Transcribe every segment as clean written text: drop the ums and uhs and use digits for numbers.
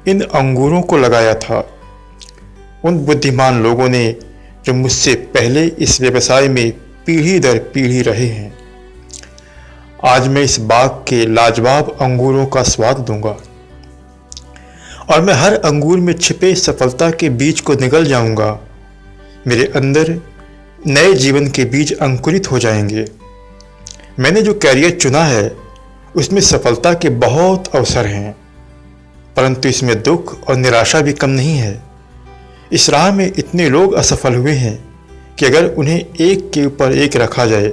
इन अंगूरों को लगाया था। उन बुद्धिमान लोगों ने जो मुझसे पहले इस व्यवसाय में पीढ़ी दर पीढ़ी रहे हैं। आज मैं इस बाग के लाजवाब अंगूरों का स्वाद दूंगा और मैं हर अंगूर में छिपे सफलता के बीज को निगल जाऊंगा। मेरे अंदर नए जीवन के बीज अंकुरित हो जाएंगे। मैंने जो कैरियर चुना है उसमें सफलता के बहुत अवसर हैं, परंतु इसमें दुख और निराशा भी कम नहीं है। इस राह में इतने लोग असफल हुए हैं कि अगर उन्हें एक के ऊपर एक रखा जाए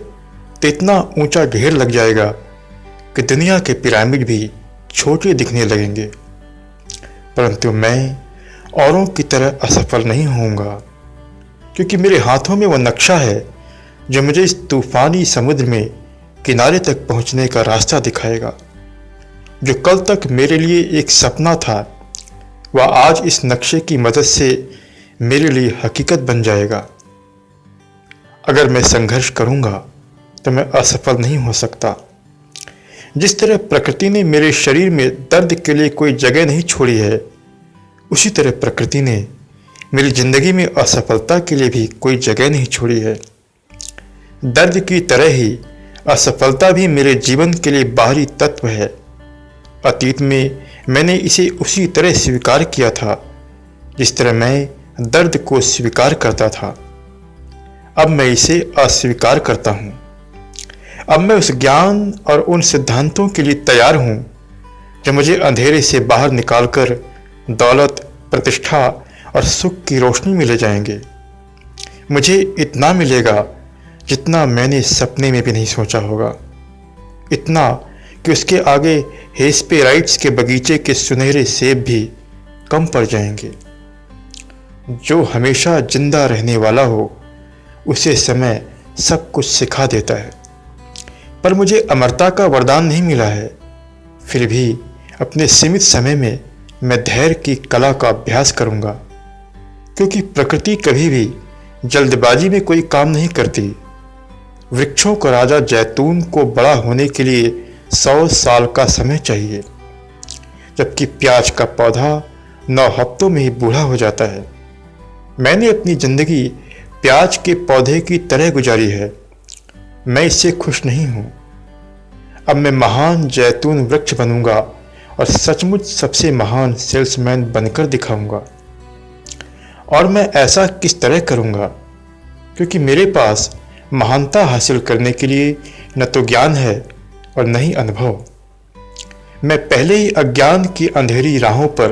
तो इतना ऊंचा ढेर लग जाएगा कि दुनिया के पिरामिड भी छोटे दिखने लगेंगे। परंतु मैं औरों की तरह असफल नहीं होऊंगा, क्योंकि मेरे हाथों में वो नक्शा है जो मुझे इस तूफानी समुद्र में किनारे तक पहुंचने का रास्ता दिखाएगा। जो कल तक मेरे लिए एक सपना था, वह आज इस नक्शे की मदद से मेरे लिए हकीकत बन जाएगा। अगर मैं संघर्ष करूंगा तो मैं असफल नहीं हो सकता। जिस तरह प्रकृति ने मेरे शरीर में दर्द के लिए कोई जगह नहीं छोड़ी है, उसी तरह प्रकृति ने मेरी जिंदगी में असफलता के लिए भी कोई जगह नहीं छोड़ी है। दर्द की तरह ही असफलता भी मेरे जीवन के लिए बाहरी तत्व है। अतीत में मैंने इसे उसी तरह स्वीकार किया था जिस तरह मैं दर्द को स्वीकार करता था। अब मैं इसे अस्वीकार करता हूँ। अब मैं उस ज्ञान और उन सिद्धांतों के लिए तैयार हूँ जो मुझे अंधेरे से बाहर निकालकर दौलत, प्रतिष्ठा और सुख की रोशनी में ले जाएंगे। मुझे इतना मिलेगा जितना मैंने सपने में भी नहीं सोचा होगा, इतना कि उसके आगे हेस्पेराइट्स के बगीचे के सुनहरे सेब भी कम पड़ जाएंगे। जो हमेशा जिंदा रहने वाला हो उसे समय सब कुछ सिखा देता है, पर मुझे अमरता का वरदान नहीं मिला है। फिर भी अपने सीमित समय में मैं धैर्य की कला का अभ्यास करूंगा, क्योंकि प्रकृति कभी भी जल्दबाजी में कोई काम नहीं करती। वृक्षों का राजा जैतून को बड़ा होने के लिए 100 साल का समय चाहिए, जबकि प्याज का पौधा 9 हफ्तों में ही बूढ़ा हो जाता है। मैंने अपनी जिंदगी प्याज के पौधे की तरह गुजारी है। मैं इससे खुश नहीं हूं। अब मैं महान जैतून वृक्ष बनूंगा और सचमुच सबसे महान सेल्समैन बनकर दिखाऊंगा। और मैं ऐसा किस तरह करूंगा, क्योंकि मेरे पास महानता हासिल करने के लिए न तो ज्ञान है और न ही अनुभव। मैं पहले ही अज्ञान की अंधेरी राहों पर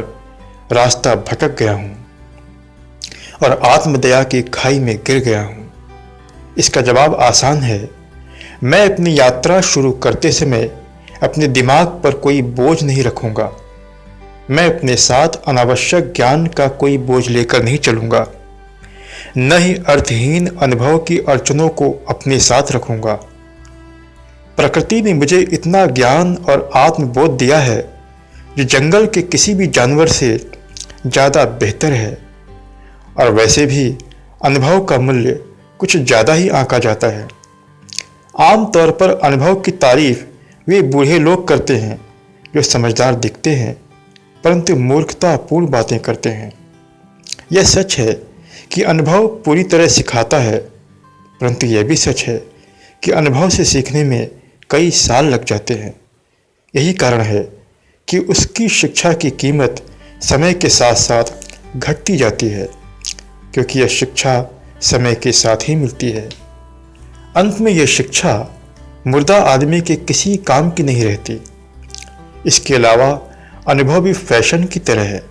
रास्ता भटक गया हूं और आत्मदया की खाई में गिर गया हूं। इसका जवाब आसान है। मैं अपनी यात्रा शुरू करते समय अपने दिमाग पर कोई बोझ नहीं रखूंगा। मैं अपने साथ अनावश्यक ज्ञान का कोई बोझ लेकर नहीं चलूंगा, न ही अर्थहीन अनुभव की अड़चनों को अपने साथ रखूंगा। प्रकृति ने मुझे इतना ज्ञान और आत्मबोध दिया है जो जंगल के किसी भी जानवर से ज़्यादा बेहतर है, और वैसे भी अनुभव का मूल्य कुछ ज़्यादा ही आंका जाता है। आमतौर पर अनुभव की तारीफ वे बूढ़े लोग करते हैं जो समझदार दिखते हैं परंतु मूर्खतापूर्ण बातें करते हैं। यह सच है कि अनुभव पूरी तरह सिखाता है, परंतु यह भी सच है कि अनुभव से सीखने में कई साल लग जाते हैं। यही कारण है कि उसकी शिक्षा की कीमत समय के साथ साथ घटती जाती है, क्योंकि यह शिक्षा समय के साथ ही मिलती है। अंत में यह शिक्षा मुर्दा आदमी के किसी काम की नहीं रहती। इसके अलावा अनुभव भी फैशन की तरह है।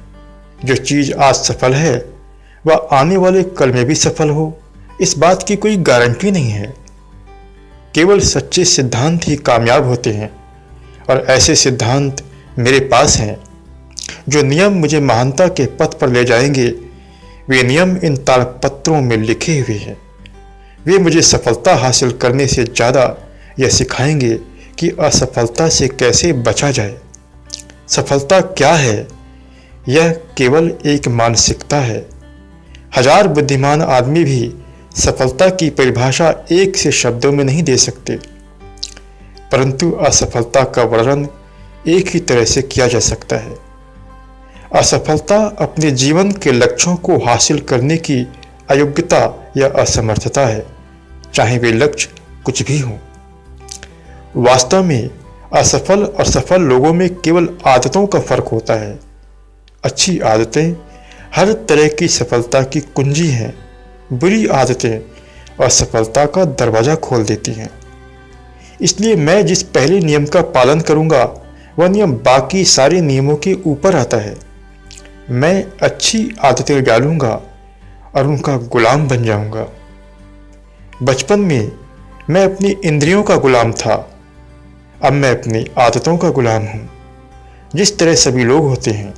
जो चीज़ आज सफल है वह आने वाले कल में भी सफल हो, इस बात की कोई गारंटी नहीं है। केवल सच्चे सिद्धांत ही कामयाब होते हैं, और ऐसे सिद्धांत मेरे पास हैं। जो नियम मुझे महानता के पथ पर ले जाएंगे, वे नियम इन ताड़पत्रों में लिखे हुए हैं। वे मुझे सफलता हासिल करने से ज़्यादा यह सिखाएंगे कि असफलता से कैसे बचा जाए। सफलता क्या है? यह केवल एक मानसिकता है। हजार बुद्धिमान आदमी भी सफलता की परिभाषा एक से शब्दों में नहीं दे सकते, परंतु असफलता का वर्णन एक ही तरह से किया जा सकता है। असफलता अपने जीवन के लक्ष्यों को हासिल करने की अयोग्यता या असमर्थता है, चाहे वे लक्ष्य कुछ भी हों। वास्तव में असफल और सफल लोगों में केवल आदतों का फर्क होता है। अच्छी आदतें हर तरह की सफलता की कुंजी हैं। बुरी आदतें असफलता का दरवाजा खोल देती हैं। इसलिए मैं जिस पहले नियम का पालन करूंगा, वह नियम बाकी सारे नियमों के ऊपर आता है। मैं अच्छी आदतें डालूंगा और उनका गुलाम बन जाऊंगा। बचपन में मैं अपनी इंद्रियों का गुलाम था, अब मैं अपनी आदतों का गुलाम हूं। जिस तरह सभी लोग होते हैं,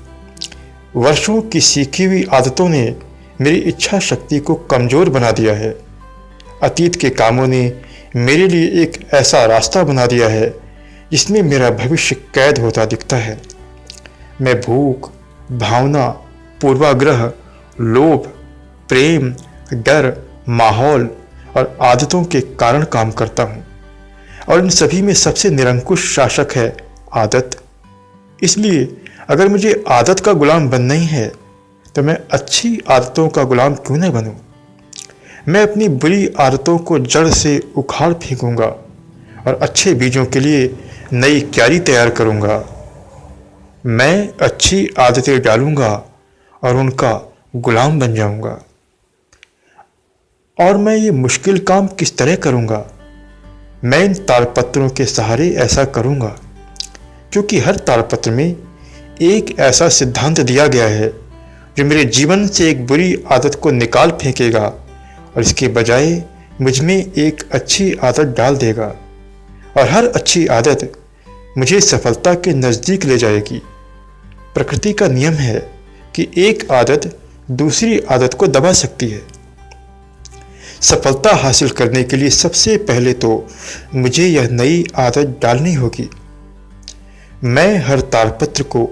वर्षों की सीखी हुई आदतों ने मेरी इच्छा शक्ति को कमजोर बना दिया है। अतीत के कामों ने मेरे लिए एक ऐसा रास्ता बना दिया है जिसमें मेरा भविष्य कैद होता दिखता है। मैं भूख, भावना, पूर्वाग्रह, लोभ, प्रेम, डर, माहौल और आदतों के कारण काम करता हूँ, और इन सभी में सबसे निरंकुश शासक है आदत। इसलिए अगर मुझे आदत का गुलाम बनना ही है, तो मैं अच्छी आदतों का गुलाम क्यों न बनूं? मैं अपनी बुरी आदतों को जड़ से उखाड़ फेंकूंगा और अच्छे बीजों के लिए नई क्यारी तैयार करूंगा। मैं अच्छी आदतें डालूंगा और उनका गुलाम बन जाऊंगा। और मैं ये मुश्किल काम किस तरह करूंगा? मैं इन ताड़पत्रों के सहारे ऐसा करूंगा, क्योंकि हर ताड़पत्र में एक ऐसा सिद्धांत दिया गया है जो मेरे जीवन से एक बुरी आदत को निकाल फेंकेगा और इसके बजाय मुझ में एक अच्छी आदत डाल देगा। और हर अच्छी आदत मुझे सफलता के नज़दीक ले जाएगी। प्रकृति का नियम है कि एक आदत दूसरी आदत को दबा सकती है। सफलता हासिल करने के लिए सबसे पहले तो मुझे यह नई आदत डालनी होगी। मैं हर ताड़पत्र को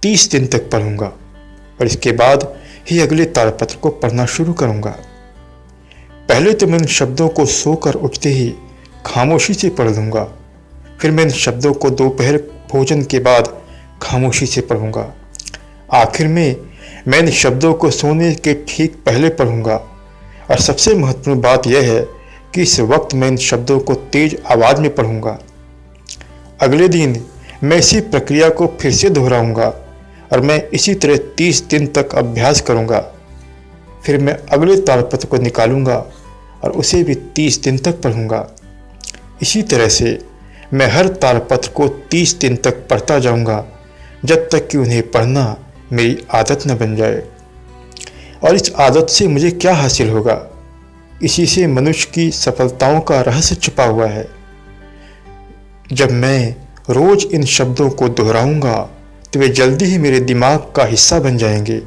30 दिन तक पढ़ूंगा और इसके बाद ही अगले ताड़पत्र को पढ़ना शुरू करूंगा। पहले तो मैं इन शब्दों को सोकर उठते ही खामोशी से पढ़ लूंगा, फिर मैं इन शब्दों को दोपहर भोजन के बाद खामोशी से पढ़ूंगा। आखिर में मैं इन शब्दों को सोने के ठीक पहले पढ़ूंगा। और सबसे महत्वपूर्ण बात यह है कि इस वक्त मैं इन शब्दों को तेज आवाज़ में पढ़ूंगा। अगले दिन मैं इसी प्रक्रिया को फिर से दोहराऊंगा और मैं इसी तरह 30 दिन तक अभ्यास करूंगा। फिर मैं अगले ताड़पत्र को निकालूंगा और उसे भी 30 दिन तक पढ़ूंगा। इसी तरह से मैं हर ताड़पत्र को 30 दिन तक पढ़ता जाऊंगा, जब तक कि उन्हें पढ़ना मेरी आदत न बन जाए। और इस आदत से मुझे क्या हासिल होगा? इसी से मनुष्य की सफलताओं का रहस्य छुपा हुआ है। जब मैं रोज इन शब्दों को दोहराऊंगा तो वे जल्दी ही मेरे दिमाग का हिस्सा बन जाएंगे।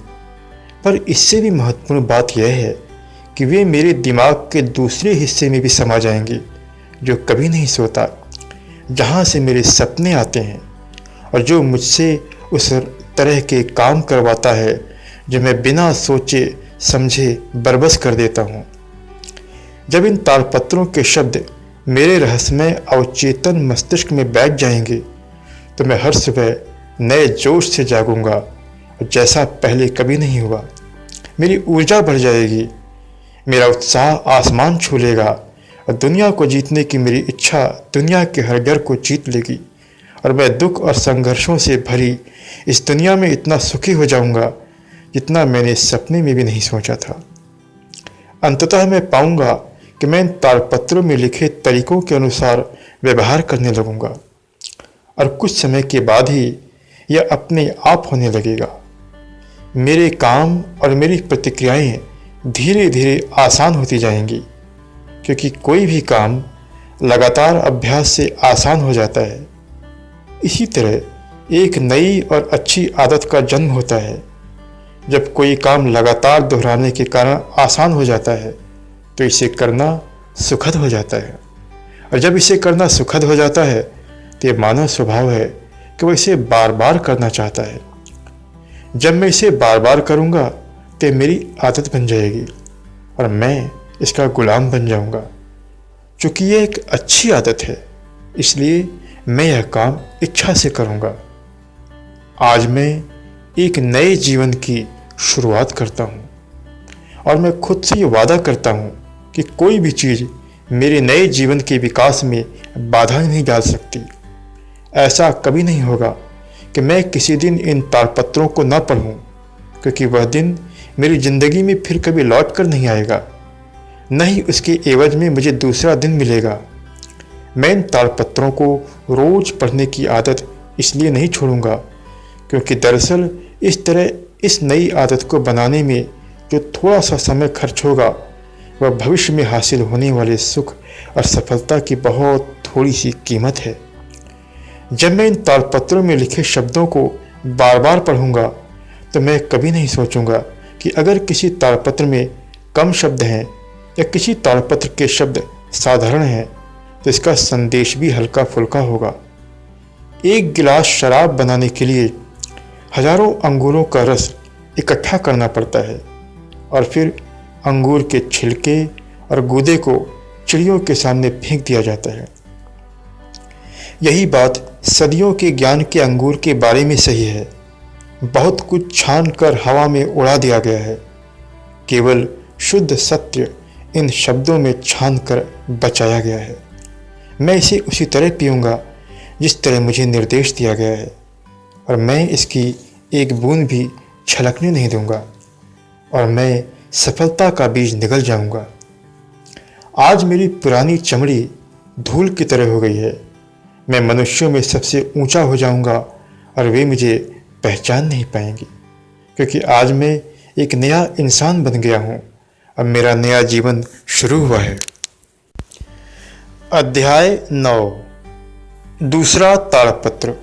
पर इससे भी महत्वपूर्ण बात यह है कि वे मेरे दिमाग के दूसरे हिस्से में भी समा जाएंगे, जो कभी नहीं सोता, जहाँ से मेरे सपने आते हैं और जो मुझसे उस तरह के काम करवाता है जो मैं बिना सोचे समझे बरबस कर देता हूँ। जब इन ताड़पत्रों के शब्द मेरे रहस्यमय अवचेतन मस्तिष्क में बैठ जाएंगे, तो मैं हर सुबह नए जोश से जागूंगा और जैसा पहले कभी नहीं हुआ। मेरी ऊर्जा बढ़ जाएगी, मेरा उत्साह आसमान छू लेगा और दुनिया को जीतने की मेरी इच्छा दुनिया के हर डर को जीत लेगी। और मैं दुख और संघर्षों से भरी इस दुनिया में इतना सुखी हो जाऊंगा जितना मैंने सपने में भी नहीं सोचा था। अंततः मैं पाऊंगा कि मैं इन ताड़पत्रों में लिखे तरीकों के अनुसार व्यवहार करने लगूंगा और कुछ समय के बाद ही यह अपने आप होने लगेगा। मेरे काम और मेरी प्रतिक्रियाएं धीरे धीरे आसान होती जाएंगी, क्योंकि कोई भी काम लगातार अभ्यास से आसान हो जाता है। इसी तरह एक नई और अच्छी आदत का जन्म होता है। जब कोई काम लगातार दोहराने के कारण आसान हो जाता है, तो इसे करना सुखद हो जाता है। और जब इसे करना सुखद हो जाता है, तो ये मानव स्वभाव है कि वो इसे बार बार करना चाहता है। जब मैं इसे बार बार करूँगा, तो ये मेरी आदत बन जाएगी और मैं इसका गुलाम बन जाऊँगा। चूँकि ये एक अच्छी आदत है, इसलिए मैं यह काम इच्छा से करूँगा। आज मैं एक नए जीवन की शुरुआत करता हूँ और मैं खुद से ये वादा करता हूँ कि कोई भी चीज़ मेरे नए जीवन के विकास में बाधा नहीं डाल सकती। ऐसा कभी नहीं होगा कि मैं किसी दिन इन तालपत्रों को न पढ़ूं, क्योंकि वह दिन मेरी ज़िंदगी में फिर कभी लौट कर नहीं आएगा, न ही उसके एवज में मुझे दूसरा दिन मिलेगा। मैं इन तालपत्रों को रोज़ पढ़ने की आदत इसलिए नहीं छोड़ूंगा क्योंकि दरअसल इस तरह इस नई आदत को बनाने में जो थोड़ा सा समय खर्च होगा वह भविष्य में हासिल होने वाले सुख और सफलता की बहुत थोड़ी सी कीमत है। जब मैं इन तालपत्रों में लिखे शब्दों को बार बार पढ़ूंगा तो मैं कभी नहीं सोचूंगा कि अगर किसी तालपत्र में कम शब्द हैं या किसी तालपत्र के शब्द साधारण हैं तो इसका संदेश भी हल्का फुल्का होगा। एक गिलास शराब बनाने के लिए हजारों अंगूरों का रस इकट्ठा करना पड़ता है और फिर अंगूर के छिलके और गूदे को चिड़ियों के सामने फेंक दिया जाता है। यही बात सदियों के ज्ञान के अंगूर के बारे में सही है। बहुत कुछ छान कर हवा में उड़ा दिया गया है, केवल शुद्ध सत्य इन शब्दों में छान कर बचाया गया है। मैं इसे उसी तरह पीऊँगा जिस तरह मुझे निर्देश दिया गया है और मैं इसकी एक बूंद भी छलकने नहीं दूंगा और मैं सफलता का बीज निगल जाऊंगा। आज मेरी पुरानी चमड़ी धूल की तरह हो गई है। मैं मनुष्यों में सबसे ऊंचा हो जाऊंगा और वे मुझे पहचान नहीं पाएंगे, क्योंकि आज मैं एक नया इंसान बन गया हूं। अब मेरा नया जीवन शुरू हुआ है। अध्याय 9। दूसरा ताड़पत्र।